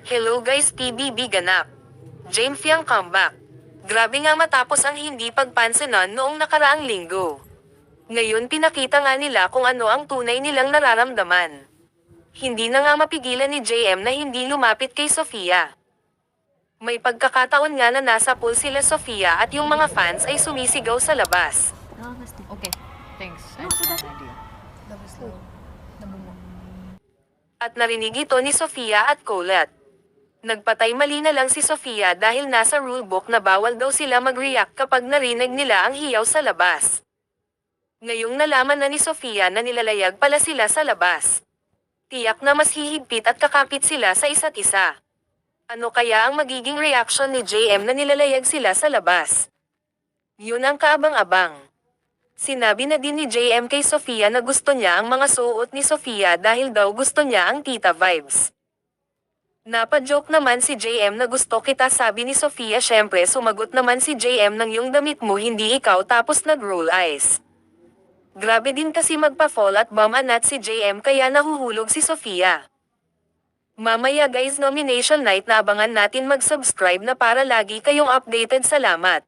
Hello guys, TBB ganap. Jane Fiang comeback. Grabe nga matapos ang hindi pagpansinan noong nakaraang linggo. Ngayon pinakita nga nila kung ano ang tunay nilang nararamdaman. Hindi na nga mapigilan ni JM na hindi lumapit kay Sofia. May pagkakataon nga na nasa pool sila Sofia at yung mga fans ay sumisigaw sa labas. Okay, thanks. I just have an idea. At narinig ito ni Sofia at Colette. Nagpatay mali na lang si Sofia dahil nasa rulebook na bawal daw sila mag-react kapag narinig nila ang hiyaw sa labas. Ngayong nalaman na ni Sofia na nilalayag pala sila sa labas. Tiyak na mas hihigpit at kakapit sila sa isa't isa. Ano kaya ang magiging reaction ni JM na nilalayag sila sa labas? Yun ang kaabang-abang. Sinabi na din ni JM kay Sofia na gusto niya ang mga suot ni Sofia dahil daw gusto niya ang tita vibes. Napajoke naman si JM na gusto kita sabi ni Sofia, syempre sumagot naman si JM ng yung damit mo hindi ikaw, tapos nag-roll eyes. Grabe din kasi magpa-fall at bumanat si JM kaya nahuhulog si Sofia. Mamaya guys, nomination night na, abangan natin, mag-subscribe na para lagi kayong updated. Salamat.